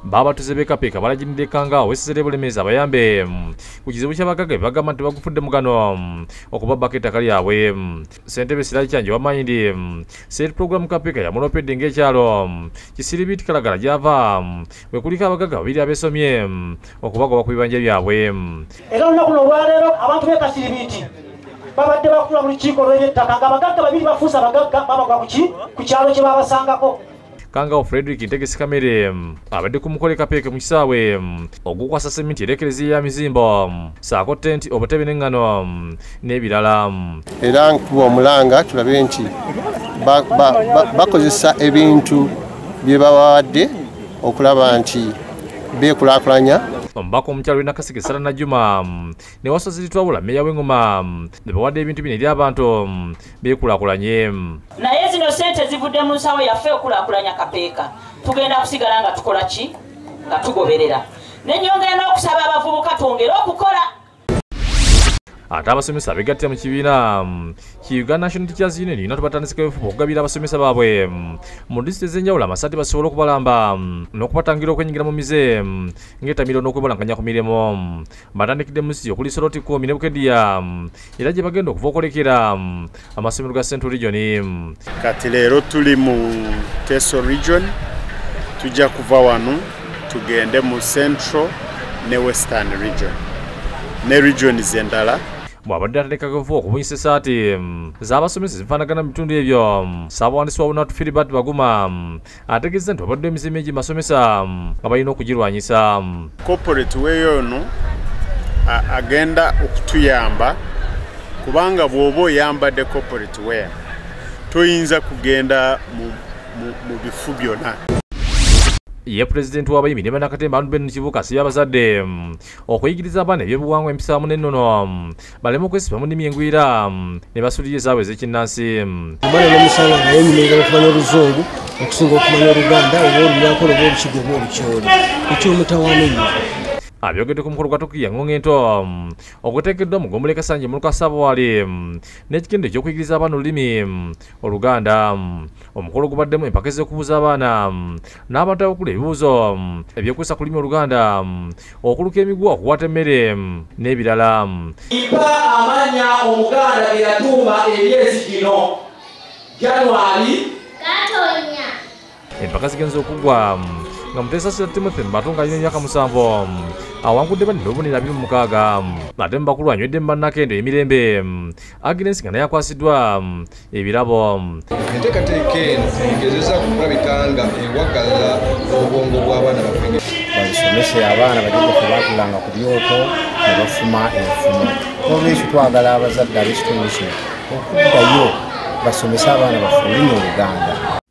baba tuzebeka balagiride kanga wesere bulemeza abayambe ku kizibu ky'abagagga bagamba nti bagufudde mugano okuba baketa kali yawe Ssentebe Siraji Kyanje wamanyi ndi set program kapeka ya monopede ng'ekyalo kisiribiti kalagala gyava we kulika abagagga babiri abesomye okubagoba ku bibanja byabwe era olunaku olwaleero abantu b'ekasiribiti babadde bakula mu lukiiko lw'eby'ettaka ng'abagagga babiri bafuusa abagagga babagwa ku kyalo kye babasangako. Kanga Frederick Ntegesi Kamere abadde ku mukole kapeke mu kisaawe ogukwasa sementi erekerezi ya mizimbo saako tenti obutebe n'engano n'ebirala era nkuba omulanga tulabe nti bakozesa ebintu bye bawadde okulaba nti beekulaakulanya. Omubaka omukyalo w'e Nakaseke Sara Najjuma ne wasoziritwa bula mmeeya w'Engoma ne bawadde ebintu bino eri abantu beekulaakulanye. Naye zino ssente zivudde mu nsawo yaffe okulaakulanya Kapeeka tugenda kusigala nga tukola ki nga tugoberera n'ennyongera n'okusaba abavubuka twongere okukola. Ate abasomesa abegattira mu kibiina ki Uganda National Teachers Union ino tubatandisikayo okugabira abasomesa baabwe mu disitulikiti ez'enjawulo amasati basobole okubalamba n'okubatangira okwenyigira mu mize ng'ettamiro n'okwebalankanya ku mirimu. Batandikidde mu Musisi okuli Soroti Kumi ne Bukedya era gye bagenda okuva okwolekera amasomero ga Central Region. Kati leero tuli mu Teso Region, tujja kuva wano tugende mu Central ne Western Region ne regions endala. Bw'abadde atandikako okubunyisa essaati z'abasomesa zifaanagana mu bitundu ebyo Ssaabawandiisi wa Bunatu Philibert Baguma ategeeza nti wabadde emizimo egi basomesa nga balina okugirwanyisa. Corporate weeyo ono agenda okutuyamba kubanga bw'oba oyambadde corporate wear toyinza kugenda mu bifu byonna. Ye President w'abayimbi ne Bannakatemba Ben Kibuuka asabye abazadde okuyigiriza abaana ebyobuwangwa empisa wamu n'ennono baleme okwesiba mu nnimi engwira ne basulira ezaabwe ez'ekinnansi. Omwana n'omusanga nga yenyumirira okumanya Oluzungu okusinga okumanya Oluganda oba Olunyankole oba Olukiga oba Olukyoli eky'omutawaana ennyo. Abyogedde ku mukolo gwa Tokiya Ng'ongento oguteekeddwa mu Gombole Kasanje mu Lukasabwali n'ekigendo eky'okuyigiriza abaana olulimi Oluganda. Omukolo gubaddemu empaka ez'okubuuza abaana n'abantu abakulu ebibuuzo ebyokwesa ku lulimi Oluganda okuluka emiguwa okukwata emmere n'ebirala. Mpa amannya Omuganda ge yatuuma emyezi gino January Katonya. Empaka zigenza okuggwa nga Muteesa Timothy Matunga alina emyaka 7 awangudde banne n'obubonero 26 ate mu bakulu anywedde mu bannakendo emirembe Agnes nga naye akwasiddwa ebirabo. Enteekateeka eno egezeza kulabika nga ewagala obwongo bw'abaana baffe. Basomese abaana bajja kubaatulanga ku byoto ne bafuma enfumo. Olwekyo twagala abazadde ab'ekitundu kino okuddayo basomese abaana baffe olulimi Oluganda.